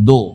2.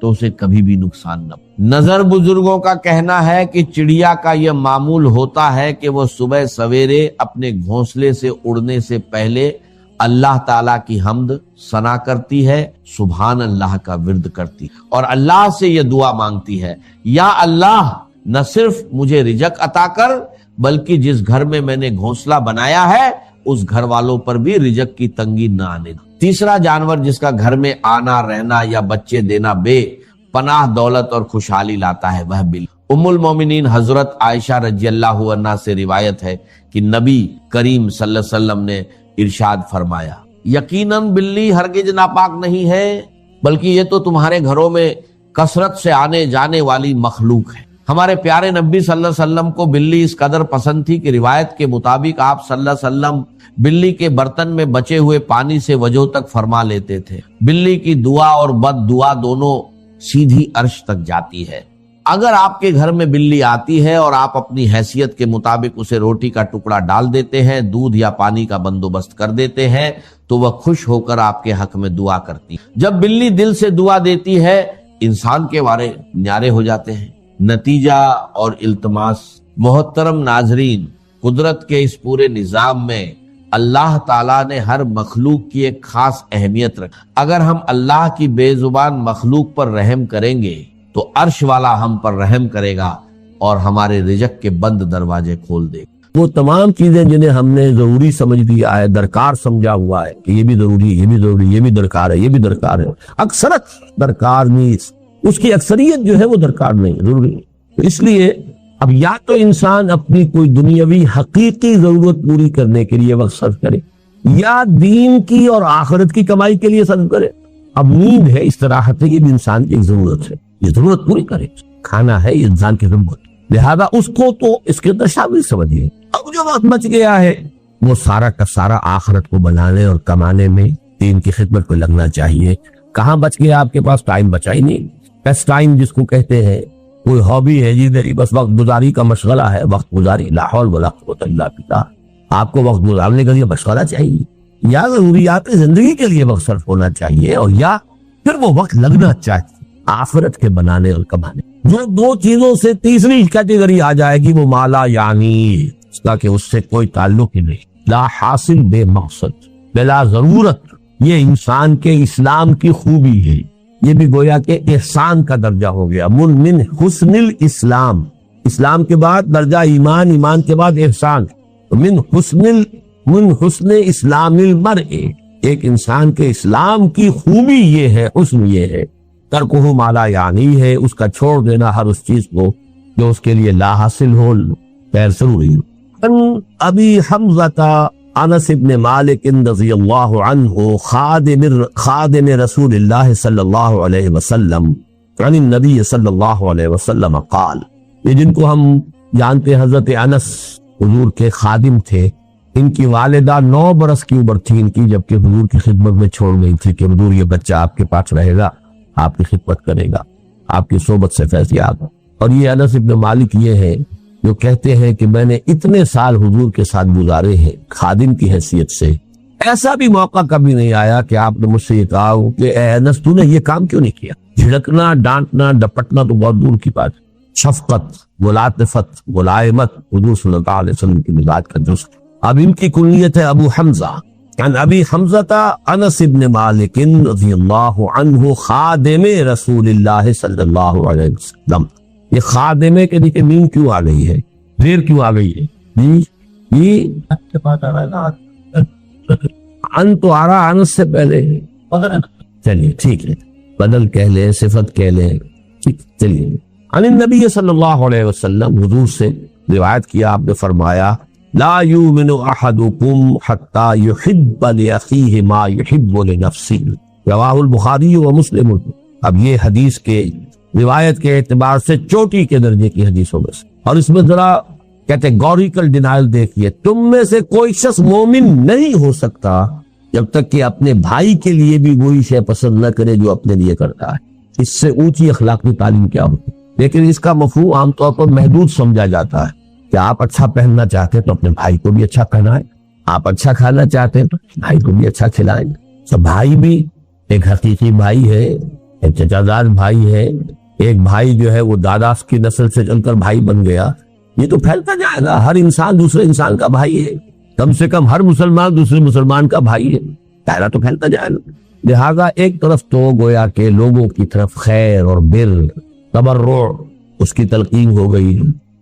تو اسے کبھی بھی نقصان نہ پہنچے۔ نظر بزرگوں کا کہنا ہے کہ چڑیا کا یہ معمول ہوتا ہے کہ وہ صبح سویرے اپنے گھونسلے سے اڑنے سے پہلے اللہ تعالیٰ کی حمد ثنا کرتی ہے، سبحان اللہ کا ورد کرتی اور اللہ سے یہ دعا مانگتی ہے، یا اللہ نہ صرف مجھے رزق عطا کر بلکہ جس گھر میں میں نے گھونسلہ بنایا ہے اس گھر والوں پر بھی رزق کی تنگی نہ آنے دے۔ تیسرا جانور جس کا گھر میں آنا رہنا یا بچے دینا بے پناہ دولت اور خوشحالی لاتا ہے وہ بلی۔ ام المومنین حضرت عائشہ رضی اللہ عنہا سے روایت ہے کہ نبی کریم صلی اللہ علیہ وسلم نے ارشاد فرمایا، یقیناً بلی ہرگز ناپاک نہیں ہے بلکہ یہ تو تمہارے گھروں میں کثرت سے آنے جانے والی مخلوق ہے۔ ہمارے پیارے نبی صلی اللہ علیہ وسلم کو بلی اس قدر پسند تھی کہ روایت کے مطابق آپ صلی اللہ علیہ وسلم بلی کے برتن میں بچے ہوئے پانی سے وضو تک فرما لیتے تھے۔ بلی کی دعا اور بد دعا دونوں سیدھی عرش تک جاتی ہے۔ اگر آپ کے گھر میں بلی آتی ہے اور آپ اپنی حیثیت کے مطابق اسے روٹی کا ٹکڑا ڈال دیتے ہیں، دودھ یا پانی کا بندوبست کر دیتے ہیں تو وہ خوش ہو کر آپ کے حق میں دعا کرتی۔ جب بلی دل سے دعا دیتی ہے انسان کے وارے نیارے ہو جاتے ہیں۔ نتیجہ اور التماس، محترم ناظرین، قدرت کے اس پورے نظام میں اللہ تعالیٰ نے ہر مخلوق کی ایک خاص اہمیت رکھی۔ اگر ہم اللہ کی بے زبان مخلوق پر رحم کریں گے تو عرش والا ہم پر رحم کرے گا اور ہمارے رزق کے بند دروازے کھول دے گا۔ وہ تمام چیزیں جنہیں ہم نے ضروری سمجھ لیا ہے، درکار سمجھا ہوا ہے کہ یہ بھی ضروری ہے، یہ بھی ضروری، یہ بھی درکار ہے، یہ بھی درکار ہے، اکثرت درکار نہیں، اس کی اکثریت جو ہے وہ درکار نہیں، ضروری نہیں۔ تو اس لیے اب یا تو انسان اپنی کوئی دنیاوی حقیقی ضرورت پوری کرنے کے لیے وقت صرف کرے یا دین کی اور آخرت کی کمائی کے لیے صرف کرے۔ اب نیند ہے، استراحت ہے، یہ بھی انسان کی ایک ضرورت ہے، یہ ضرورت پوری کرے۔ کھانا ہے، یہ انسان کی ضرورت، لہذا اس کو تو اس کے اندر شامل سمجھیے۔ اب جو وقت بچ گیا ہے وہ سارا کا سارا آخرت کو بنانے اور کمانے میں دین کی خدمت کو لگنا چاہیے۔ کہاں بچ گیا آپ کے پاس؟ ٹائم بچا ہی نہیں۔ پیس ٹائم جس کو کہتے ہیں، کوئی ہابی ہے جی میری، بس وقت گزاری کا مشغلہ ہے، وقت گزاری، لا حول ولا قوت الا باللہ۔ آپ کو وقت گزارنے کے لیے مشغلہ چاہیے، یا ضروریات زندگی کے لیے وقت صرف ہونا چاہیے، اور یا پھر وہ وقت لگنا چاہیے آخرت کے بنانے اور کمانے۔ جو دو چیزوں سے تیسری کیٹیگری آ جائے گی وہ مالا یعنی، اس کا کہ اس سے کوئی تعلق ہی نہیں، لا حاصل بے مقصد بلا ضرورت، یہ انسان کے اسلام کی خوبی ہے۔ یہ بھی گویا کہ احسان کا درجہ ہو گیا، من حسن الاسلام، اسلام کے بعد درجہ ایمان، ایمان کے بعد احسان، من حسن اسلام المرء، ایک انسان کے اسلام کی خوبی یہ ہے، حسن یہ ہے، ترکہ ما لا یعنی ہے، اس کا چھوڑ دینا ہر اس چیز کو جو اس کے لیے لا حاصل ہو، غیر ضروری ہو۔ ابی حمزہ انس ابن مالک رضی اللہ عنہ خادم رسول اللہ صلی اللہ علیہ وسلم عن النبی صلی اللہ علیہ وسلم قال، یہ جن کو ہم جانتے ہیں حضرت انس حضور کے خادم تھے، ان کی والدہ 9 برس کی عمر تھی ان کی جبکہ حضور کی خدمت میں چھوڑ گئی تھی کہ حضور یہ بچہ آپ کے پاس رہے گا، آپ کی خدمت کرے گا، آپ کی صحبت سے فیض یاب۔ اور یہ انس ابن مالک یہ ہے جو کہتے ہیں کہ میں نے اتنے سال حضور کے ساتھ گزارے ہیں خادم کی حیثیت سے، ایسا بھی موقع کبھی نہیں آیا کہ آپ نے مجھ سے یہ کہا ہو کہ اے انس تو نے یہ کام کیوں نہیں کیا۔ جھڑکنا، ڈانٹنا، ڈپٹنا تو بہت دور کی بات ہے، شفقت، ملاطفت، ملائمت حضور صلی اللہ علیہ وسلم کی مزاج کا جز۔ اب ان کی کنیت ہے ابو حمزہ، عن ابی حمزہ انس ابن مالک رضی اللہ عنہ خادم رسول اللہ صلی اللہ علیہ وسلم۔ یہ خادمے کے نیچے میم کیوں آ گئی ہے، زیر کیوں آ گئی ہے؟ یہ کے پاس آ رہا ہے ان تو آ رہا انس سے پہلے، چلیے ٹھیک ہے، بدل کہہ لیں، صفت کہہ لیں، چلیے۔ عن النبی صلی اللہ علیہ وسلم، حضور سے روایت کیا، آپ نے فرمایا لا یؤمن احدکم حتی یحب لأخیہ ما یحب لنفسہ، رواہ البخاری و مسلم۔ اب یہ حدیث کے روایت کے اعتبار سے چوٹی کے درجے کی حدیثوں میں سے، اور اس میں ذرا کیٹیگوریکل ڈینائل دیکھیے، تم میں سے کوئی شخص مومن نہیں ہو سکتا جب تک کہ اپنے بھائی کے لیے بھی وہی شے پسند نہ کرے جو اپنے لیے کرتا ہے۔ اس سے اونچی اخلاقی تعلیم کیا ہوتی؟ لیکن اس کا مفہوم عام طور پر محدود سمجھا جاتا ہے کہ آپ اچھا پہننا چاہتے ہیں تو اپنے بھائی کو بھی اچھا پہنائیں، آپ اچھا کھانا چاہتے ہیں تو بھائی کو بھی اچھا کھلائیں۔ تو بھائی بھی ایک حقیقی بھائی ہے، ایک چچا زاد بھائی ہے، ایک بھائی جو ہے وہ دادا کی نسل سے چل کر بھائی بن گیا، یہ تو پھیلتا جائے گا، ہر انسان دوسرے انسان کا بھائی ہے، کم سے کم ہر مسلمان دوسرے مسلمان کا بھائی ہے، دائرہ تو پھیلتا جائے گا۔ لہذا ایک طرف تو گویا کہ لوگوں کی طرف خیر اور بر، تبرع، اس کی تلقین ہو گئی،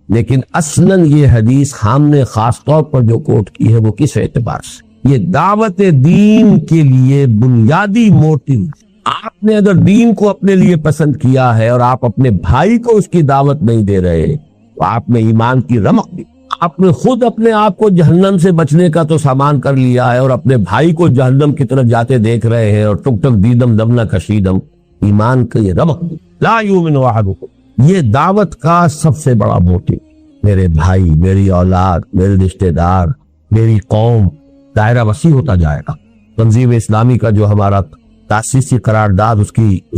لیکن اصلاً یہ حدیث ہم نے خاص طور پر جو کوٹ کی ہے وہ کس اعتبار سے؟ یہ دعوت دین کے لیے بنیادی موٹو۔ آپ نے اگر دین کو اپنے لیے پسند کیا ہے اور آپ اپنے بھائی کو اس کی دعوت نہیں دے رہے تو آپ نے ایمان کی رمق دی، آپ نے خود اپنے آپ کو جہنم سے بچنے کا تو سامان کر لیا ہے اور اپنے بھائی کو جہنم کی طرف جاتے دیکھ رہے ہیں، اور ٹک ٹک دیدم دم نہ کشیدم، ایمان کا یہ رمق دی۔ لا یؤمن احدکم، یہ دعوت کا سب سے بڑا موٹو، میرے بھائی، میری اولاد، میرے رشتہ دار، میری قوم، دائرہ وسیع ہوتا جائے گا۔ تنظیم اسلامی کا جو ہمارا تاسیسی قرارداد، اس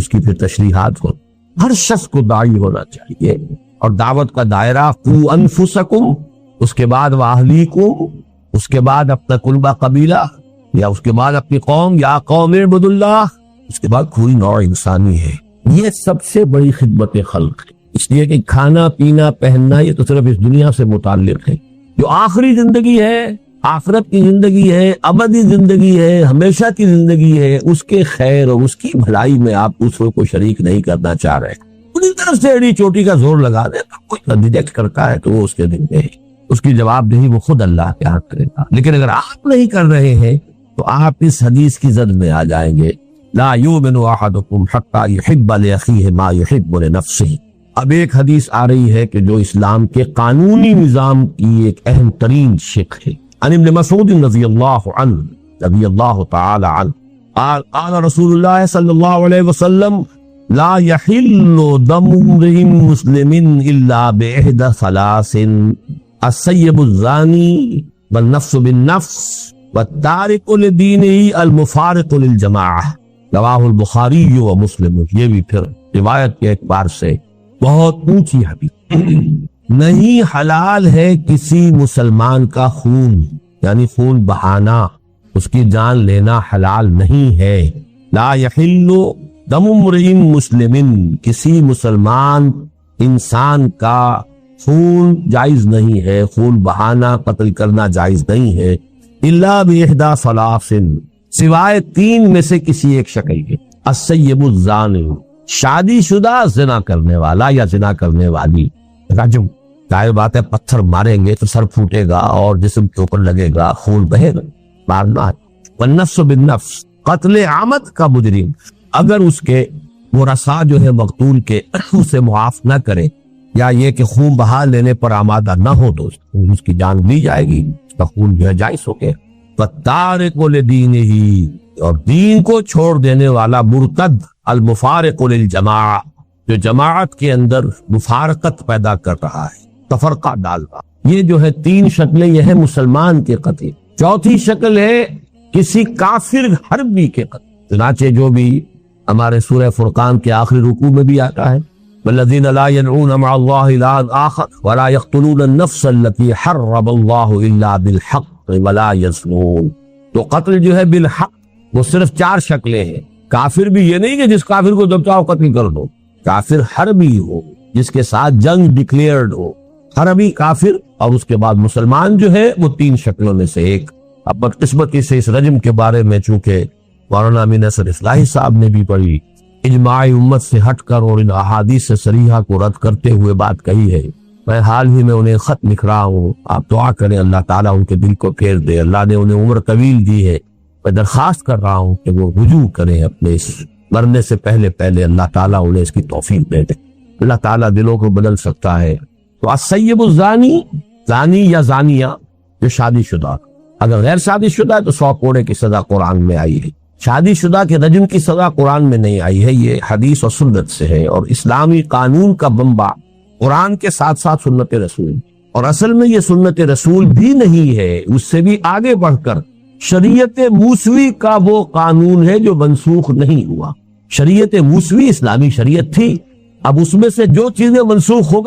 کی پھر تشریحات ہو، ہر شخص کو داعی ہونا چاہیے، اور دعوت کا دائرہ قو انفسکم، اس کے بعد واہلیکم، اس کے بعد اپنا کنبہ قبیلہ، یا اس کے بعد اپنی قوم، یا قوم اعبدوا اللہ، اس کے بعد پوری نوع انسانی ہے۔ یہ سب سے بڑی خدمت خلق ہے، اس لیے کہ کھانا پینا پہننا یہ تو صرف اس دنیا سے متعلق ہے، جو آخری زندگی ہے، آخرت کی زندگی ہے، ابدی زندگی ہے، ہمیشہ کی زندگی ہے، اس کے خیر اور اس کی بھلائی میں آپ دوسروں کو شریک نہیں کرنا چاہ رہے، پوری طرف سے ایڑی چوٹی کا زور لگا دے، کوئی ریجیکٹ کرتا ہے تو وہ اس کے دل میں ہے، اس کی جواب دہی وہ خود اللہ کے ہاتھ کرے گا۔ لیکن اگر آپ نہیں کر رہے ہیں تو آپ اس حدیث کی زد میں آ جائیں گے، لا یؤمن احدکم حتی یحب لاخیہ ما یحب لنفسہ۔ اب ایک حدیث آ رہی ہے کہ جو اسلام کے قانونی نظام کی ایک اہم ترین شق ہے۔ عن ابن مسعود رضی اللہ تعالی عنہ قال رسول اللہ صلی اللہ علیہ وسلم لا يحل دم امرئ مسلم الا باحدى ثلاث السيب الزاني والنفس بالنفس والتارك لدينه المفارق للجماعة، رواہ البخاری و مسلم۔ یہ بھی پھر روایت کے اعتبار سے بہت اونچی حدیث۔ نہیں حلال ہے کسی مسلمان کا خون، یعنی خون بہانا، اس کی جان لینا حلال نہیں ہے۔ لا یحل دم امرئ مسلم، کسی مسلمان انسان کا خون جائز نہیں ہے، خون بہانا، قتل کرنا جائز نہیں ہے، الا باحدى ثلاث، سوائے تین میں سے کسی ایک شکل کے۔ السیب الزانی، شادی شدہ زنا کرنے والا یا زنا کرنے والی، رجم، ظاہر بات ہے پتھر ماریں گے تو سر پھوٹے گا اور جسم کے اوپر لگے گا، خون بہے گا، مارنا ہے۔ والنفس بالنفس، قتل عامد کا مجرم، اگر اس کے ورثاء جو ہے مقتول کے اسے معاف نہ کرے، یا یہ کہ خون بہا لینے پر آمادہ نہ ہو تو اس کی جان لی جائے گی، اس کا خون جو ہے جائز ہو گیا۔ فالتارک لدینہ، اور دین کو چھوڑ دینے والا مرتد، المفارق للجماعہ، جو جماعت کے اندر مفارقت پیدا کر رہا ہے، تفرقہ ڈال رہا۔ یہ جو ہے تین شکلیں، یہ ہے مسلمان کے قتل۔ چوتھی شکل ہے کسی کافر حربی کے قتل، چنانچہ جو بھی ہمارے سورہ فرقان کے آخری رکوع میں بھی آتا ہے، والذین لا يدعون مع اللہ الہا آخر ولا يقتلون النفس التي حرم اللہ الا بالحق ولا يزنون۔ تو قتل جو ہے بالحق وہ صرف چار شکلیں ہیں۔ کافر بھی یہ نہیں کہ جس کافر کو جب چاہو قتل کر دو، کافر حربی ہو، جس کے ساتھ جنگ ڈکلیئرڈ ہو، حربی کافر، اور اس کے بعد مسلمان جو ہے وہ تین شکلوں میں سے ایک۔ اب بدقسمتی سے اس رجم کے بارے میں چونکہ مولانا امین نصر اصلاحی صاحب نے بھی بڑی اجماع امت سے ہٹ کر اور ان احادیث سے صریحہ کو رد کرتے ہوئے بات کہی ہے، میں حال ہی میں انہیں خط لکھ رہا ہوں، آپ دعا کریں اللہ تعالیٰ ان کے دل کو پھیر دے، اللہ نے انہیں عمر طویل دی ہے، میں درخواست کر رہا ہوں کہ وہ رجوع کریں اپنے اس مرنے سے پہلے اللہ تعالیٰ انہیں اس کی توفیق دے دے، اللہ تعالیٰ دلوں کو بدل سکتا ہے۔ تو السیب الزانی، زانی یا زانیہ جو شادی شدہ، اگر غیر شادی شدہ ہے تو 100 کوڑے کی سزا قرآن میں آئی ہے، شادی شدہ کے رجم کی سزا قرآن میں نہیں آئی ہے، یہ حدیث اور سنت سے ہے، اور اسلامی قانون کا بمبا قرآن کے ساتھ ساتھ سنت رسول، اور اصل میں یہ سنت رسول بھی نہیں ہے، اس سے بھی آگے بڑھ کر شریعت موسوی کا وہ قانون ہے جو منسوخ نہیں ہوا۔ شریعت موسوی اسلامی شریعت تھی، اب اس میں سے جو چیزیں منسوخ ہو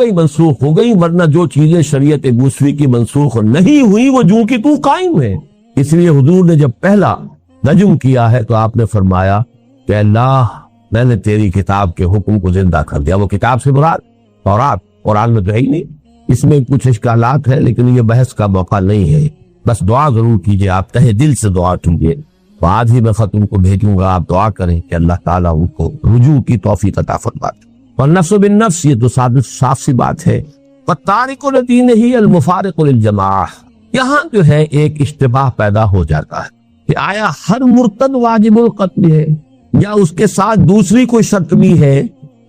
گئی، ورنہ جو چیزیں شریعت موسوی کی منسوخ نہیں ہوئی وہ جو کی تو قائم ہے۔ اس لیے حضور نے جب پہلا رجم کیا ہے تو آپ نے فرمایا کہ اللہ میں نے تیری کتاب کے حکم کو زندہ کر دیا. وہ کتاب سے مراد تورات، قرآن میں تو ہے ہی نہیں. اس میں کچھ اشکالات ہیں لیکن یہ بحث کا موقع نہیں ہے. بس دعا ضرور کیجئے، آپ تہہ دل سے دعا کیجئے. تو آج ہی میں خط ان کو بھیجوں گا، آپ دعا کریں کہ اللہ تعالیٰ ان کو رجوع کی توفیق عطا فرمائے. اور نفس بالنفس، یہ تو صاف سی بات ہے. وَالتَّارِكُ لِدِينِهِ الْمُفَارِقُ لِلْجَمَاعَةِ، یہاں جو ہے ایک اشتباہ پیدا ہو جاتا ہے کہ آیا ہر مرتد واجب القتل ہے یا اس کے ساتھ دوسری کوئی شرط بھی ہے.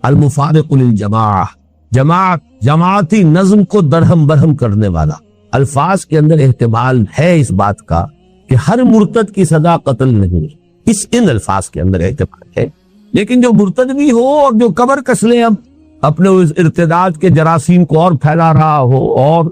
المفارق للجماعہ، جماعتی نظم کو درہم برہم کرنے والا. الفاظ کے اندر احتمال ہے اس بات کا کہ ہر مرتد کی سزا قتل نہیں، ان الفاظ کے اندر احتمال ہے. لیکن جو مرتد بھی ہو اور جو قبر کس لے اب اپنے اس ارتداد کے جراثیم کو اور پھیلا رہا ہو اور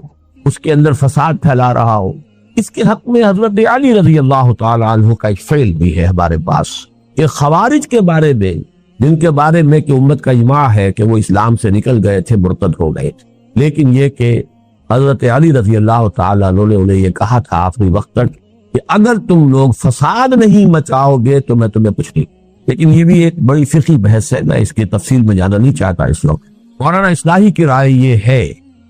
اس کے اندر فساد پھیلا رہا ہو، اس کے حق میں حضرت علی رضی اللہ تعالی عنہ کا ایک فعل بھی ہے ہمارے پاس. کہ خوارج کے بارے میں، جن کے بارے میں کہ امت کا اجماع ہے کہ وہ اسلام سے نکل گئے تھے، مرتد ہو گئے تھے، لیکن یہ کہ حضرت علی رضی اللہ تعالیٰ عنہ نے انہیں یہ کہا تھا آخری وقت تک کہ اگر تم لوگ فساد نہیں مچاؤ گے تو میں تمہیں کچھ نہیں. لیکن یہ بھی ایک بڑی فقہی بحث ہے، میں اس کی تفصیل میں جانا نہیں چاہتا اس وقت. مولانا اصلاحی کی رائے یہ ہے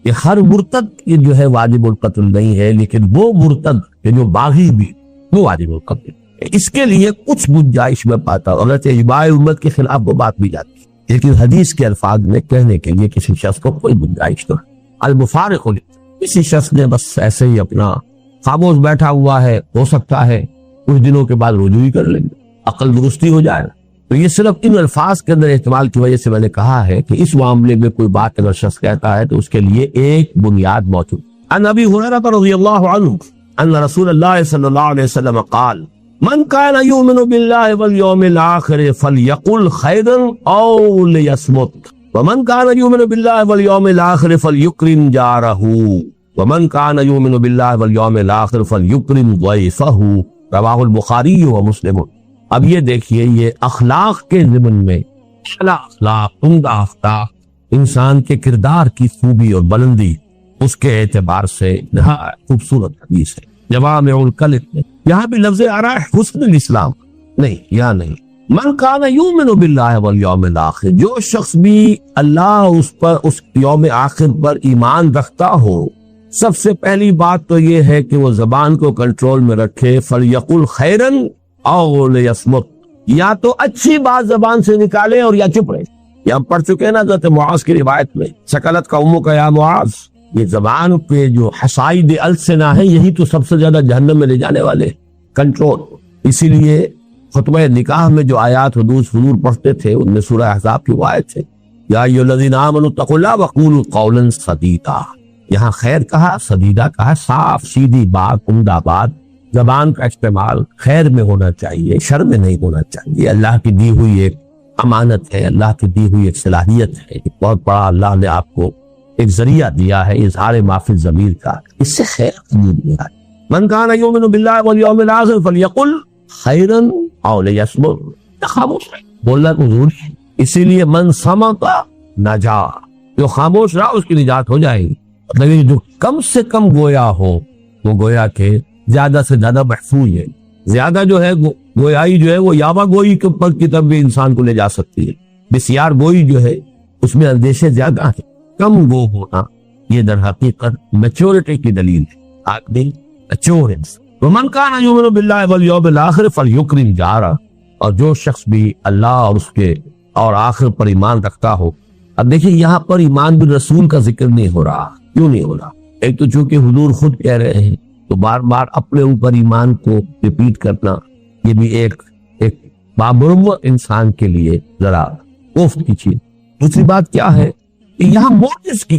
کہ ہر مرتد یہ جو ہے واجب القتل نہیں ہے، لیکن وہ مرتد کہ جو باغی بھی، وہ واجب القتل. اس کے لیے کچھ گنجائش میں پاتا ہوں، اگرچہ اجماع امت کے خلاف وہ بات بھی جاتی ہے، لیکن حدیث کے الفاظ میں کہنے کے لیے کسی شخص کو کوئی گنجائش تو ہے. المفارق، کسی شخص نے بس ایسے ہی اپنا خاموش بیٹھا ہوا ہے، ہو سکتا ہے کچھ دنوں کے بعد رجوع ہی کر لیں گے، عقل درستی ہو جائے. تو یہ صرف ان الفاظ کے اندر احتمال کی وجہ سے میں نے کہا ہے کہ اس معاملے میں کوئی بات اگر شخص کہتا ہے تو اس کے لیے ایک بنیاد موجود. عن ابی ہریرہ رضی اللہ عنہ ان رسول اللہ صلی اللہ علیہ وسلم قال من كان يؤمن بالله واليوم الآخر فليقل خيرا أو ليصمت ومن كان يؤمن بالله واليوم الآخر فليكرم جاره ومن كان يؤمن بالله واليوم الآخر فليكرم ضيفه رواه البخاری ومسلم. اب یہ دیکھیے، یہ اخلاق کے ضمن میں اخلاق عمدہ اخلاق انسان کے کردار کی خوبی اور بلندی، اس کے اعتبار سے نہایت خوبصورت حدیث ہے. جوامع الکلم میں یہاں بھی لفظ آ رہا ہے حسن الاسلام، نہیں یہاں نہیں. من کان یؤمن باللہ والیوم الآخر، جو شخص بھی اللہ اس یوم آخر پر ایمان رکھتا ہو، سب سے پہلی بات تو یہ ہے کہ وہ زبان کو کنٹرول میں رکھے. فلیقل خیرا او لیصمت، یا تو اچھی بات زبان سے نکالے اور یا چپ رہے. یہ ہم پڑھ چکے نا حضرت معاذ کی روایت میں، سکلت کا امو کا یا معاذ. یہ زبان پہ جو حصائد السنہ ہے، یہی تو سب سے زیادہ جہنم میں لے جانے والے کنٹرول. اسی لیے خطبہ نکاح میں جو آیات حضور پڑھتے تھے ان میں سورہ احزاب کی وہ آیت ہے، یا ایھا الذین آمنوا اتقوا اللہ وقولوا قولا سدیدا. یہاں خیر کہا، سدیدہ کہا، صاف سیدھی بات، عمدہ بات. زبان کا استعمال خیر میں ہونا چاہیے، شر میں نہیں ہونا چاہیے. اللہ کی دی ہوئی ایک امانت ہے، اللہ کی دی ہوئی ایک صلاحیت ہے، ایک بہت بڑا اللہ نے آپ کو ایک ذریعہ دیا ہے اظہار ما فی الضمیر کا، اس سے خیر قبول ہوا ہے. من کان یؤمن باللہ والیوم الآخر فلیقل خیرا او لیصمت، خاموش رہے، بولنا تو ضروری ہے. اسی لیے من صمت نجا، جو خاموش رہا اس کی نجات ہو جائے گی. مطلب جو کم سے کم گویا ہو وہ گویا کہ زیادہ سے زیادہ محفوظ ہے. زیادہ جو ہے گویائی جو ہے وہ یاوہ گوئی کے اوپر کی طرف بھی انسان کو لے جا سکتی ہے. بسیار گوئی جو ہے اس میں اندیشے زیادہ ہیں. کم گو ہونا یہ در حقیقت میچورٹی کی دلیل ہے. آدمی میچور ہے. ومن کان یؤمن باللہ والیوم الآخر فلیکرم جارہ، اور جو شخص بھی اللہ اور اس کے اور آخر پر ایمان رکھتا ہو. اب دیکھیں یہاں پر ایمان بالرسول کا ذکر نہیں ہو رہا. کیوں نہیں ہو رہا؟ ایک تو چونکہ حضور خود کہہ رہے ہیں تو بار بار اپنے اوپر ایمان کو ریپیٹ کرنا یہ بھی ایک بامروت انسان کے لیے ذرا کوفت کی چیز. دوسری بات کیا ہے کہ یہاں موٹیو کی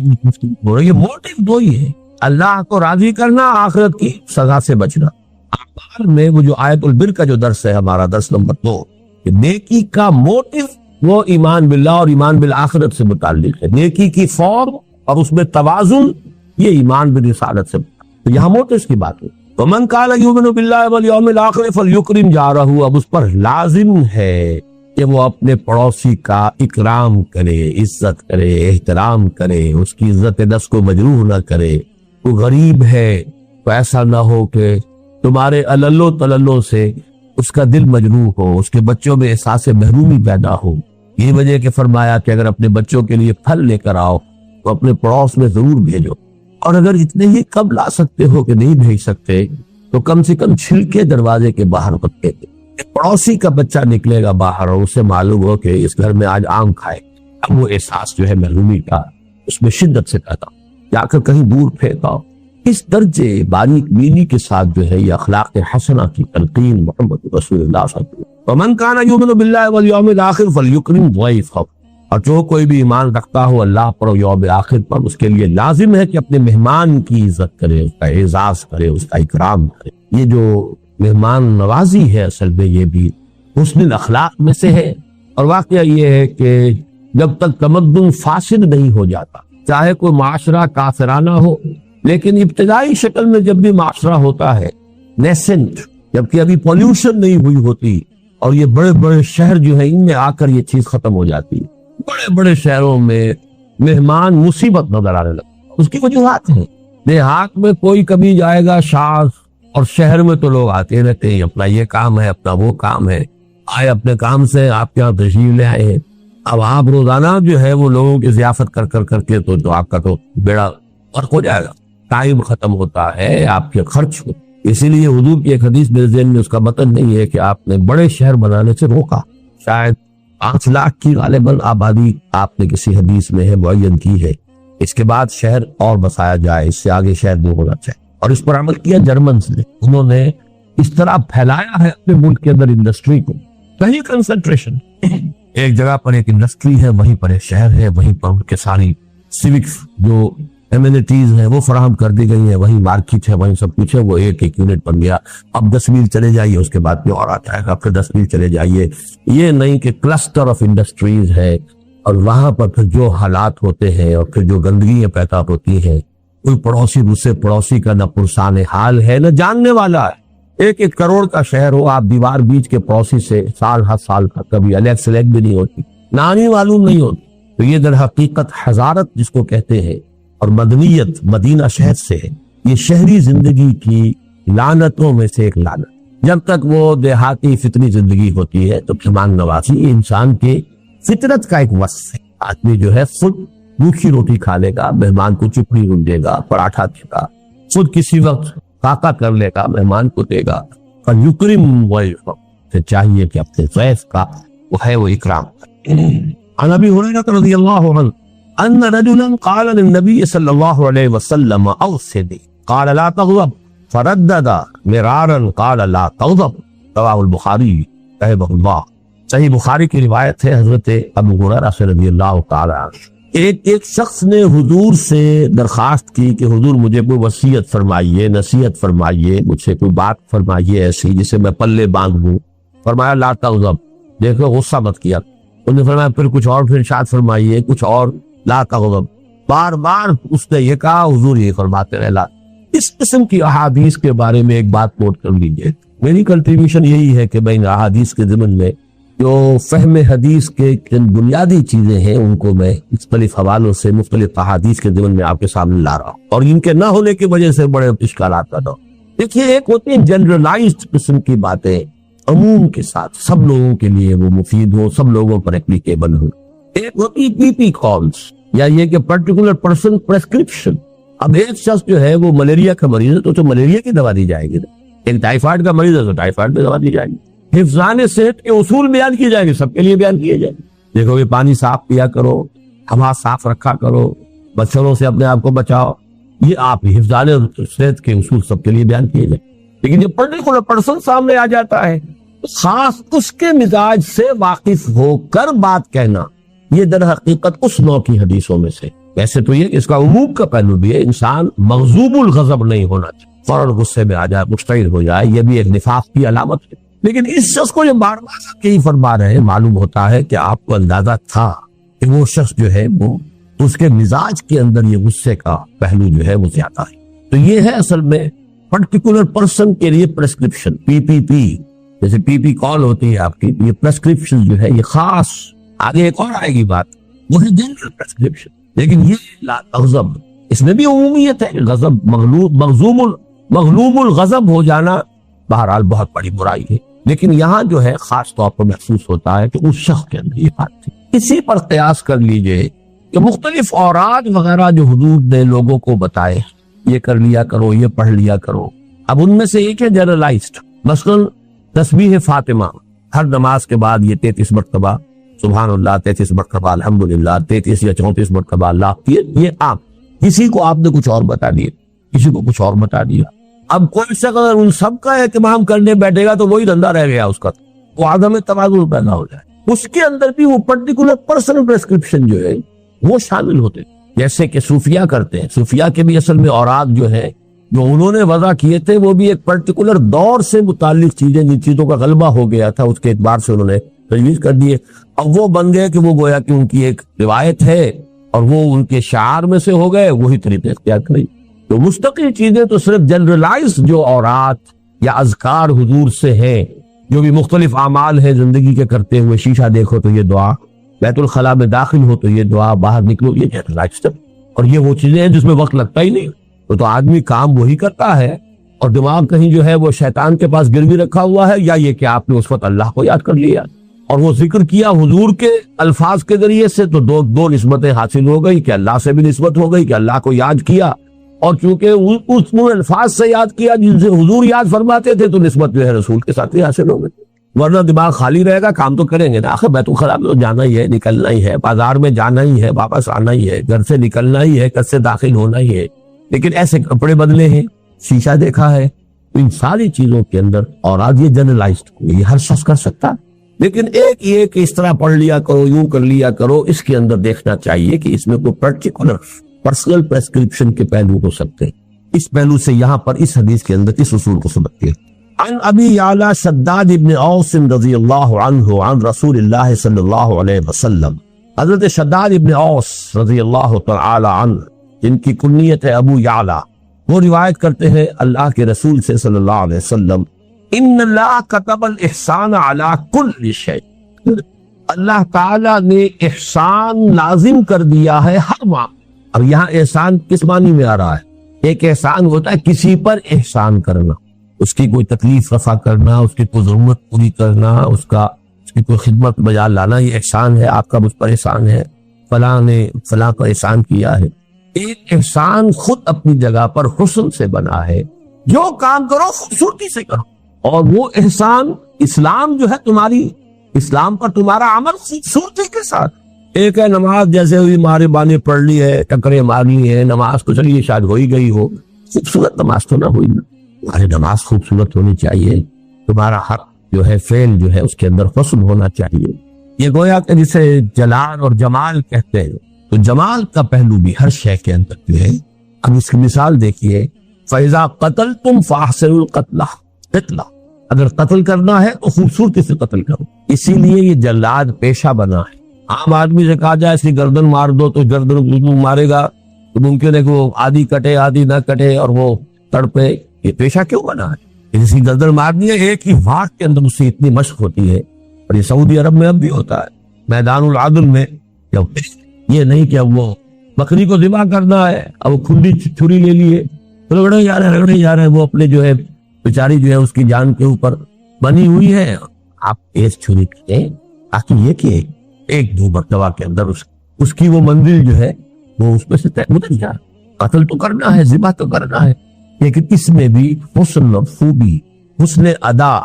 ہو رہی ہے. موٹیو دو ہی ہے، اللہ کو راضی کرنا، آخرت کی سزا سے بچنا. اعمال میں وہ جو آیت البر کا جو درس ہے ہمارا درس نمبر 2، کہ نیکی کا موٹیو وہ ایمان باللہ اور ایمان بالآخرت سے متعلق ہے. نیکی کی فورم اور اس میں توازن یہ ایمان بالرسالت سے. تو یہاں موٹیو کی بات ہے. ومن کان یؤمن باللہ والیوم الآخر فلیکرم جارہ، اب اس پر لازم ہے کہ وہ اپنے پڑوسی کا اکرام کرے، عزت کرے، احترام کرے، اس کی عزت نفس کو مجروح نہ کرے. وہ غریب ہے تو ایسا نہ ہو کہ تمہارے عللو تللو سے اس کا دل مجروح ہو، اس کے بچوں میں احساس محرومی پیدا ہو. یہ وجہ کہ فرمایا کہ اگر اپنے بچوں کے لیے پھل لے کر آؤ تو اپنے پڑوس میں ضرور بھیجو، اور اگر اتنے ہی کم لا سکتے ہو کہ نہیں بھیج سکتے تو کم سے کم چھلکے دروازے کے باہر رکھے تھے۔ پڑوسی کا بچہ نکلے گا باہر اور اسے معلوم ہو کہ اس گھر میں آج آم کھائے، اب وہ احساس جو ہے محرومی کا اس میں شدت سے پیدا جا کر کہیں دور پھینکاؤ۔ اس درجے باریک بینی کے ساتھ جو ہے یہ اخلاق حسنہ کی تلقین محمد رسول اللہ صلی اللہ علیہ وسلم۔ وَمَنْ كَانَ يُؤْمِنُ بِاللَّهِ وَالْيَوْمِ الْآخِرِ فَلْيُكْرِمْ ضَيْفَهُ، اور جو کوئی بھی ایمان رکھتا ہو اللہ پر اور یوم آخر پر، اس کے لیے لازم ہے کہ اپنے مہمان کی عزت کرے، اس کا اعزاز کرے، اس کا اکرام کرے۔ یہ جو مہمان نوازی ہے اصل میں یہ بھی حسن الاخلاق میں سے ہے، اور واقعہ یہ ہے کہ جب تک تمدن فاسد نہیں ہو جاتا، چاہے کوئی معاشرہ کافرانہ ہو، لیکن ابتدائی شکل میں جب بھی معاشرہ ہوتا ہے نیسنٹ، جبکہ ابھی پولیوشن نہیں ہوئی ہوتی، اور یہ بڑے بڑے شہر جو ہیں ان میں آ کر یہ چیز ختم ہو جاتی ہے، بڑے بڑے شہروں میں مہمان مصیبت نظر آنے لگتا، اس کی وجوہات ہیں۔ دیہات میں کوئی کبھی جائے گا شاذ، اور شہر میں تو لوگ آتے رہتے ہیں، اپنا یہ کام ہے، اپنا وہ کام ہے، آئے اپنے کام سے آپ کے یہاں تشریف لے آئے ہیں، اب آپ روزانہ جو ہے وہ لوگوں کی ضیافت کر کے تو آپ کا تو بیڑا غرق ہو جائے گا، ٹائم ختم ہوتا ہے، آپ کے خرچ ہو۔ اسی لیے حضور کی ایک حدیث میرے ذہن میں اس کا متن نہیں ہے کہ آپ نے بڑے شہر بنانے سے روکا، شاید 5 لاکھ کی غالباً آبادی آپ نے کسی حدیث میں ہے معین کی ہے، اس کے بعد شہر اور بسایا جائے، اس سے آگے شہر نہیں ہونا چاہیے، اور اس پر عمل کیا جرمنز نے۔ انہوں نے اس طرح پھیلایا ہے اپنے ملک کے اندر انڈسٹری کو، کہیں کنسنٹریشن، ایک جگہ پر ایک انڈسٹری ہے، وہیں پر ایک شہر ہے، وہیں پر ان کے ساری سیوکس جو ایمینٹیز ہیں وہ فراہم کر دی گئی ہیں، وہیں مارکیٹ ہے، وہیں سب کچھ ہے، وہ ایک یونٹ بن گیا۔ اب 10 میل چلے جائیے، اس کے بعد پھر اور آتا ہے، پھر 10 میل چلے جائیے، یہ نہیں کہ کلسٹر آف انڈسٹریز ہے، اور وہاں پر پھر جو حالات ہوتے ہیں اور پھر جو گندگیاں پیدا ہوتی ہیں، کوئی پڑوسی دوسرے پڑوسی کا نہ پرسان حال ہے نہ جاننے والا ہے۔ 1-1 کروڑ کا شہر ہو، آپ دیوار بیچ کے پڑوسی سے سال ہر سال کا کبھی الیگ سلیگ بھی نہیں ہوتی، نانی معلوم نہیں ہوتی، تو یہ در حقیقت حضارت جس کو کہتے ہیں اور مدنیت مدینہ شہر سے ہے، یہ شہری زندگی کی لعنتوں میں سے ایک لعنت۔ جب تک وہ دیہاتی فطری زندگی ہوتی ہے تو مہمان نوازی یہ انسان کے فطرت کا ایک وصف ہے۔ آدمی جو ہے خود روکھی روٹی کھا لے گا، مہمان کو چپڑی رون دے گا، پراٹھا دے گا، خود کسی وقت فاقہ کر لے گا، مہمان کو دے گا، اور یکرم ضیفہ، سے چاہیے کہ اپنے ضیف کا وہ ہے وہ اکرام کرے۔ عن ابی ہریرہ رضی اللہ عنہ ان رجلا قال للنبي صلی اللہ علیہ وسلم اوصنی قال لا تغضب فردد مرارا قال لا تغضب، رواه البخاری رحمہ اللہ۔ صحیح بخاری کی روایت ہے حضرت ابو ہریرہ سے رضی اللہ تعالی عنہ، ایک شخص نے حضور سے درخواست کی کہ حضور مجھے کوئی وصیت فرمائیے، نصیحت فرمائیے، مجھ سے کوئی بات فرمائیے ایسی جسے میں پلے باندھ لوں۔ فرمایا لا تغضب، دیکھو غصہ مت کیا۔ انہوں نے فرمایا پھر کچھ اور، پھر ارشاد فرمائیے کچھ اور، لا تغضب، بار بار اس نے یہ کہا، حضور یہ فرماتے رہے لا۔ اس قسم کی احادیث کے بارے میں ایک بات نوٹ کر لیجئے، میری کنٹریبیوشن یہی ہے کہ میں ان احادیث کے ضمن میں جو فہم حدیث کے جن بنیادی چیزیں ہیں ان کو میں مختلف حوالوں سے مختلف احادیث کے ضمن میں آپ کے سامنے لا رہا ہوں، اور ان کے نہ ہونے کی وجہ سے بڑے اشکالات پیدا ہو۔ دیکھیے، ایک ہوتی ہے جنرلائزڈ قسم کی باتیں، عموم کے ساتھ سب لوگوں کے لیے وہ مفید ہو، سب لوگوں پر اپلیکیبل ہو۔ ایک ہوتی پی پی کالز، یا یہ کہ پرٹیکولر پرسن پرسکرپشن۔ اب ایک شخص جو ہے وہ ملیریا کا مریض ہے تو ملیریا کی دوا دی جائے گی، ایک ٹائیفائڈ کا مریض ہے تو ٹائیفائڈ کی دوا دی جائے گی۔ حفظان صحت کے اصول بیان کیے جائیں گے، سب کے لیے بیان کیے جائیں گے۔ دیکھو یہ پانی صاف پیا کرو، ہوا صاف رکھا کرو، مچھروں سے اپنے آپ کو بچاؤ، یہ آپ حفظان صحت کے اصول سب کے لیے بیان کیے جائیں۔ لیکن جب پرٹیکولر پرسن سامنے آ جاتا ہے، خاص اس کے مزاج سے واقف ہو کر بات کہنا، یہ در حقیقت اس نوع کی حدیثوں میں سے۔ ویسے تو یہ اس کا عموم کا پہلو بھی ہے، انسان مغضوب الغضب نہیں ہونا چاہیے، فوراً غصے میں آ جائے، مشتعل ہو جائے، یہ بھی ایک نفاق کی علامت ہے۔ لیکن اس شخص کو جو بار بار کئی فرما رہے ہیں، معلوم ہوتا ہے کہ آپ کو اندازہ تھا کہ وہ شخص جو ہے وہ اس کے مزاج کے اندر یہ غصے کا پہلو جو ہے وہ زیادہ ہے۔ تو یہ ہے اصل میں پرٹیکولر پرسن کے لیے پرسکرپشن، پی پی پی، جیسے پی پی کال ہوتی ہے آپ کی، یہ پرسکرپشن جو ہے یہ خاص، آگے ایک اور آئے گی بات، وہ ہے جنرل پرسکرپشن۔ لیکن یہ لا تغضب، اس میں بھی عمومیت ہے، غضب مغلوب الغضب ہو جانا بہرحال بہت بڑی برائی ہے، لیکن یہاں جو ہے خاص طور پر محسوس ہوتا ہے کہ اس شخص کے اندر یہ بات تھی۔ اسی پر قیاس کر لیجئے کہ مختلف اوراد وغیرہ جو حضور نے لوگوں کو بتائے، یہ کر لیا کرو، یہ پڑھ لیا کرو، اب ان میں سے ایک ہے جنرلائزڈ، مثلا تسبیح فاطمہ ہر نماز کے بعد یہ 33 مرتبہ سبحان اللہ، 33 مرتبہ الحمدللہ، 33 یا 34 مرتبہ اللہ، یہ عام، کسی کو آپ نے کچھ اور بتا دیا، کسی کو کچھ اور بتا دیا۔ اب کوئی شخص اگر ان سب کا اہتمام کرنے بیٹھے گا تو وہی دھندا رہ گیا اس کا، وہ عدم توازن پیدا ہو جائے۔ اس کے اندر بھی وہ پرٹیکولر پرسنل پریسکرپشن جو ہے وہ شامل ہوتے، جیسے کہ صوفیہ کرتے ہیں۔ صوفیہ کے بھی اصل میں اوراد جو ہے جو انہوں نے وضع کیے تھے وہ بھی ایک پرٹیکولر دور سے متعلق چیزیں، جن چیزوں کا غلبہ ہو گیا تھا اس کے اعتبار سے انہوں نے تجویز کر دیے۔ اب وہ بن گئے کہ وہ گویا کہ ان کی ایک روایت ہے اور وہ ان کے شعار میں سے ہو گئے، وہی طریقے اختیار کریں۔ تو مستقل چیزیں تو صرف جنرلائز جو اورات یا اذکار حضور سے ہیں، جو بھی مختلف اعمال ہیں زندگی کے کرتے ہوئے، شیشہ دیکھو تو یہ دعا، بیت الخلاء میں داخل ہو تو یہ دعا، باہر نکلو یہ جنرلائزڈ ہے۔ اور یہ وہ چیزیں ہیں جس میں وقت لگتا ہی نہیں، تو آدمی کام وہی کرتا ہے اور دماغ کہیں جو ہے وہ شیطان کے پاس گروی رکھا ہوا ہے، یا یہ کہ آپ نے اس وقت اللہ کو یاد کر لیا اور وہ ذکر کیا حضور کے الفاظ کے ذریعے سے، تو دو نسبتیں حاصل ہو گئی کہ اللہ سے بھی نسبت ہو گئی کہ اللہ کو یاد کیا، اور چونکہ اس الفاظ سے یاد کیا جن سے حضور یاد فرماتے تھے، تو نسبت جو ہے رسول کے ساتھ ہی حاصل ہو گئی۔ ورنہ دماغ خالی رہے گا، کام تو کریں گے نا، آخر بیت الخلاء میں تو جانا ہی ہے، نکلنا ہی ہے، بازار میں جانا ہی ہے، واپس آنا ہی ہے، گھر سے نکلنا ہی ہے، گھر سے داخل ہونا ہی ہے، لیکن ایسے کپڑے بدلے ہیں، شیشہ دیکھا ہے، ان ساری چیزوں کے اندر اور آج یہ جنرلائزڈ، یہ ہر شخص کر سکتا ہے، لیکن ایک یہ کہ اس طرح پڑھ لیا کرو، یوں کر لیا کرو، اس کے اندر دیکھنا چاہیے کہ اس میں کوئی پرٹیکولر پرسنل پریسکرپشن کے پہلو ہو سکتے ہیں۔ اس پہلو سے یہاں پر اس حدیث کے اندر اس اصول کو سمجھتے ہیں۔ عن ابی یعلا شداد ابن اوس رضی اللہ عنہ عن رسول اللہ صلی اللہ علیہ وسلم، حضرت شداد ابن اوس رضی اللہ تعالی عنہ جن کی کنیت ہے ابو یعلا، وہ روایت کرتے ہیں اللہ کے رسول سے صلی اللہ علیہ وسلم، ان اللہ کتب الاحسان علی کل شیء، اللہ تعالی نے احسان لازم کر دیا ہے ہر معاملے۔ اب یہاں احسان کس معنی میں آ رہا ہے؟ ایک احسان ہوتا ہے کسی پر احسان کرنا، اس کی کوئی تکلیف رفع کرنا، اس کی کوئی ضرورت پوری کرنا، اس کی کوئی خدمت بجا لانا، یہ احسان ہے، آپ کا مجھ پر احسان ہے، فلاں نے فلاں پر احسان کیا ہے۔ ایک احسان خود اپنی جگہ پر حسن سے بنا ہے، جو کام کرو خوبصورتی سے کرو، اور وہ احسان اسلام جو ہے تمہاری، اسلام پر تمہارا عمل خوبصورتی کے ساتھ۔ ایک ہے نماز جیسے ہوئی مارے بانے پڑھ لی ہے، ٹکرے مارنی ہے، نماز تو چلیے شاید ہو ہی گئی ہو، خوبصورت نماز تو نہ ہوئی نا، تمہاری نماز خوبصورت ہونی چاہیے، تمہارا ہر جو ہے فعل جو ہے اس کے اندر حسن ہونا چاہیے۔ یہ گویا کہ جسے جلال اور جمال کہتے ہیں، تو جمال کا پہلو بھی ہر شے کے اندر جو ہے۔ اب اس کی مثال دیکھیے، فَإِذَا قَتَلْتُمْ فَأَحْسِنُوا الْقَتْلَ، قتلہ اگر قتل کرنا ہے تو خوبصورتی سے قتل کرو، اسی لیے یہ جلاد پیشہ بنا ہے۔ عام آدمی سے کہا جائے اس کی گردن مار دو تو گردن مارے گا، تو ممکن ہے کہ وہ آدھی کٹے آدھی نہ کٹے اور وہ تڑپے، یہ پیشہ کیوں بنا ہے؟ اس کی گردن مارنی ہے، ایک ہی واٹ کے اندر اس سے اتنی مشق ہوتی ہے، اور یہ سعودی عرب میں اب بھی ہوتا ہے، میدان العدل میں، یہ نہیں کہ اب وہ بکری کو ذبح کرنا ہے، اب وہ کھلی چھری لے لیے رگڑے جا رہے ہیں، وہ اپنے جو ہے بیچاری جو ہے اس کی جان کے اوپر بنی ہوئی ہے، آپ ایک چھری کھیں تاکہ یہ کہ ایک دو مرتبہ کے اندر اس کی وہ منزل جو ہے وہ اس میں سے اتر جائے۔ قتل تو کرنا ہے، ذبح تو کرنا ہے، لیکن اس میں بھی حسن خوبی، حسن ادا،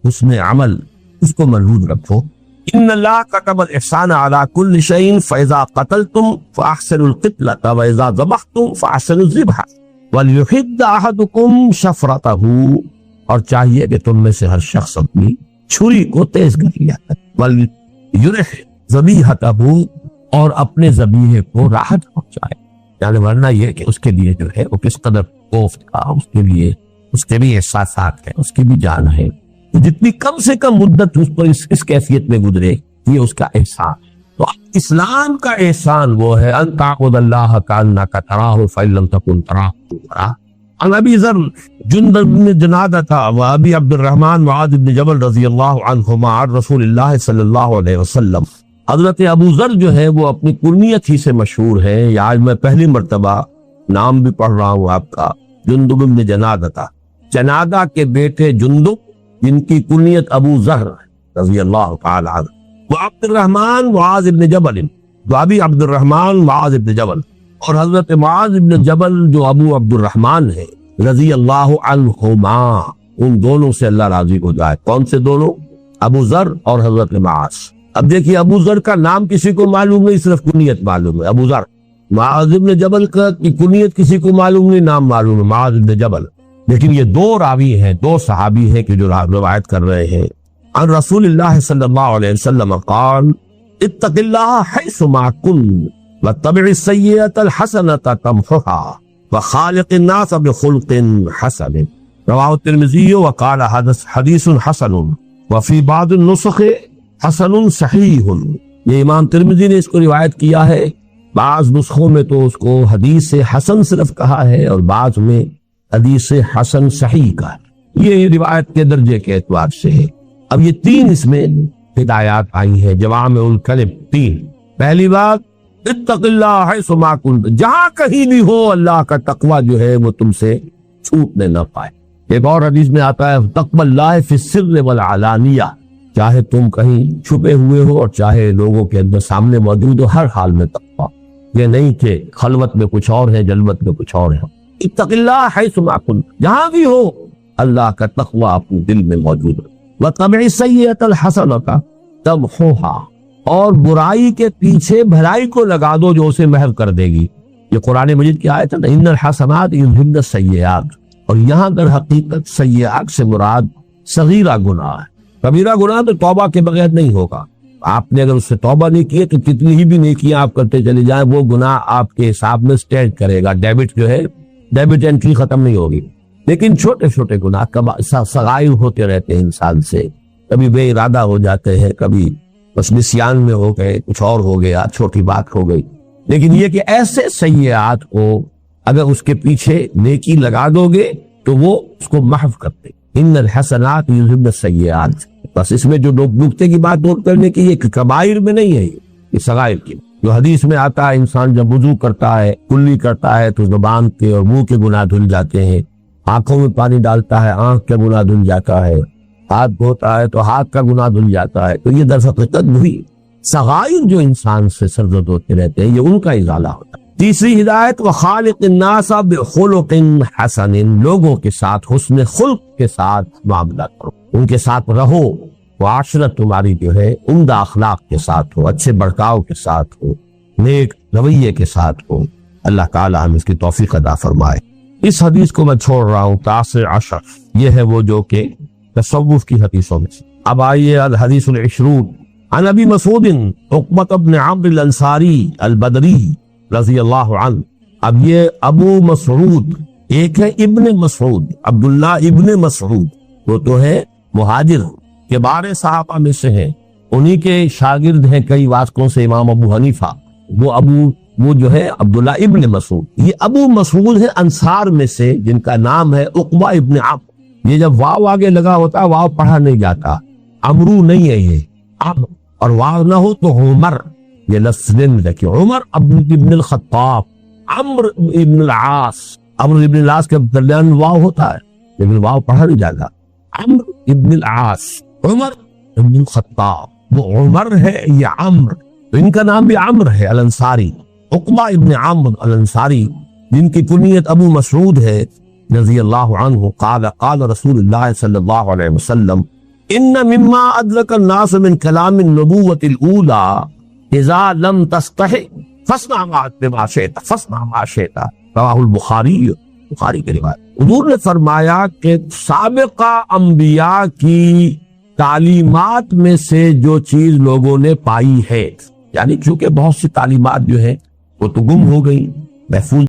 حسن عمل، اس کو مربوط رکھو۔ ان اللہ کتب الاحسان علی کل شیء فاذا قتلتم فاحسنوا القتلۃ واذا ذبحتم فاحسنوا الذبح وليحد احدکم شفرتہ، اور چاہیے کہ تم میں سے ہر شخص اپنی چھری کو تیز کر لیا کرے، ولیرح ذبیحتہ، اور اپنے ذبیحے کو راحت پہنچائے، یعنی ورنہ یہ کہ اس کے لیے جو ہے وہ کس قدر کوفت کا، اس کے لیے اس کے بھی احساسات ہیں، اس کی بھی جان ہے، جتنی کم سے کم مدت اس پر اس کیفیت میں گزرے یہ اس کا احسان۔ تو اسلام کا احسان وہ ہے ان تعبد اللہ کانک تراہ فإن لم تکن تراہ تراہ۔ عن ابی ذر جندب بن جنادۃ و ابی عبد الرحمن معاذ بن جبل رضی اللہ عنہما عن رسول اللہ صلی اللہ علیہ وسلم، حضرت ابو ذر جو ہے وہ اپنی کنیت ہی سے مشہور ہے، یا آج میں پہلی مرتبہ نام بھی پڑھ رہا ہوں آپ کا، جندب بن جنادۃ، جنادہ کے بیٹے جندب جن کی کنیت ابو ذر رضی اللہ تعالی عنہ، وہ عبد الرحمن معاذ ابن جبل، جو ابھی عبد الرحمن معاذ ابن جبل، اور حضرت معاذ ابن جبل جو ابو عبد الرحمن ہے رضی اللہ عنہما، ان دونوں سے اللہ راضی ہو جائے۔ کون سے دونوں؟ ابو ذر اور حضرت معاذ۔ اب دیکھیے ابو ذر کا نام کسی کو معلوم نہیں، صرف کنیت معلوم ہے ابو ذر۔ معاذ ابن جبل کا کنیت کسی کو معلوم نہیں، نام معلوم ہے معاذ ابن جبل۔ لیکن یہ دو راوی ہیں، دو صحابی ہیں کہ جو روایت کر رہے ہیں عن رسول اللہ صلی اللہ علیہ وسلم قال اتق اللہ حیث ما کنت واتبع السیئۃ الحسنۃ تمحها وخالق الناس بخلق حسن، رواه الترمذی وقال حدیث حسن وفی بعض النسخ حسن صحیح۔ یہ امام ترمذی نے اس کو روایت کیا ہے، بعض نسخوں میں تو اس کو حدیث حسن صرف کہا ہے اور بعض میں حدیث حسن صحیح کا ہے۔ یہ روایت کے درجے کے اعتبار سے ہے۔ اب یہ تین اس میں ہدایات آئی ہیں جوامع الکلم، تین۔ پہلی بات اتق اللہ حیث ما کنت، جہاں کہیں بھی ہو اللہ کا تقوی جو ہے وہ تم سے چھوٹنے نہ پائے۔ ایک اور حدیث میں آتا ہے تقوی اللہ فی السر والعلانیہ، چاہے تم کہیں چھپے ہوئے ہو اور چاہے لوگوں کے اندر سامنے موجود ہو، ہر حال میں تقوی، یہ نہیں کہ خلوت میں کچھ اور ہے جلوت میں کچھ اور ہے۔ اتق اللہ حیث ما کنت، جہاں بھی ہو اللہ کا تقوی اپنے دل میں موجود ہے۔ وَاتَّبِعِ السَّيِّئَةَ الْحَسَنَةَ تَمْحُوهَا، اور برائی کے پیچھے بھلائی کو لگا دو جو اسے محو کر دے گی۔ یہ قرآن مجید کی آیت ہے نا، ان الحسنات یذہبن السیئات، اور یہاں در حقیقت سیئات سے مراد صغیرہ گناہ ہے۔ کبیرہ گناہ تو توبہ کے بغیر نہیں ہوگا، آپ نے اگر اس سے توبہ نہیں کی تو کتنی ہی بھی نیکیاں آپ کرتے چلے جائیں وہ گناہ آپ کے حساب میں سٹینڈ کرے گا، ڈیبٹ جو ہے ڈیبٹ انٹری ختم نہیں ہوگی۔ لیکن چھوٹے چھوٹے گناہ صغائر ہوتے رہتے ہیں انسان سے، کبھی بے ارادہ ہو جاتے ہیں، کبھی بس نسیان میں ہو گئے، کچھ اور ہو گیا، چھوٹی بات ہو گئی۔ لیکن یہ کہ ایسے سیئات کو اگر اس کے پیچھے نیکی لگا دو گے تو وہ اس کو محو کرتے۔ ان الحسنات یذہبن السیئات، بس اس میں جو نکتے کی بات نوٹ کرنے کی، یہ کبائر میں نہیں ہے، یہ صغائر کی۔ جو حدیث میں آتا ہے انسان جب وضو کرتا ہے، کلی کرتا ہے تو زبان کے اور منہ کے گناہ دھل جاتے ہیں، آنکھوں میں پانی ڈالتا ہے آنکھ کا گناہ دھل جاتا ہے، ہاتھ دھوتا ہے تو ہاتھ کا گناہ دھل جاتا ہے۔ تو یہ در حقیقت وہی صغائر جو انسان سے سرزد ہوتے رہتے ہیں، یہ ان کا ازالہ ہوتا ہے۔ تیسری ہدایت وخالق الناس بخلق حسن، لوگوں کے ساتھ حسن خلق کے ساتھ معاملہ کرو، ان کے ساتھ رہو، معاشرت تمہاری جو ہے عمدہ اخلاق کے ساتھ ہو، اچھے برتاؤ کے ساتھ ہو، نیک رویے کے ساتھ ہو۔ اللہ تعالیٰ ہم اس کی توفیق عطا فرمائے۔ اس حدیث کو میں چھوڑ رہا ہوں، 19 یہ ہے وہ جو کہ تصوف کی حدیثوں میں سے۔ اب آئیے الحدیث العشرون عن ابی مسعود عقبۃ بن عمرو الانصاری البدری رضی اللہ عنہ۔ اب یہ ابو مسعود، ایک ہے ابن مسعود، عبداللہ ابن مسعود، وہ تو ہے مہاجر کبار صحابہ میں سے ہیں، انہی کے شاگرد ہیں کئی واسطوں سے امام ابو حنیفہ، وہ جو ہے عبداللہ ابن مسعود۔ یہ ابو مسعود ہے انصار میں سے جن کا نام ہے عقبہ ابن عمرو۔ یہ جب واو آگے لگا ہوتا ہے واو پڑھا نہیں جاتا، عمرو نہیں ہے یہ، عمرو، اور واو نہ ہو تو عمر، یہ لفظ رکھیں، عمر ابن الخطاب، عمرو ابن العاص، عمرو ابن العاص کے درمیان واو ہوتا ہے لیکن واو پڑھا نہیں جاتا، عمرو ابن العاص، عمر ابن الخطاب، وہ عمر ہے یہ عمرو، تو ان کا نام بھی عمرو ہے الانصاری، عقبہ ابن عمرو الانصاری، جن کی کنیت ابو مسعود ہے رضی اللہ عنہ۔ قال قال رسول اللہ صلی اللہ علیہ وسلم ان مما ادرک الناس من کلام النبوۃ الاولى اذا لم تستحی فاصنع ما شئت فاصنع ما شئت، رواہ البخاری، بخاری کی روایت۔ حضور نے فرمایا کہ سابقہ انبیاء کی تعلیمات میں سے جو چیز لوگوں نے پائی ہے، یعنی چونکہ بہت سی تعلیمات جو ہیں وہ تو گم ہو گئی، محفوظ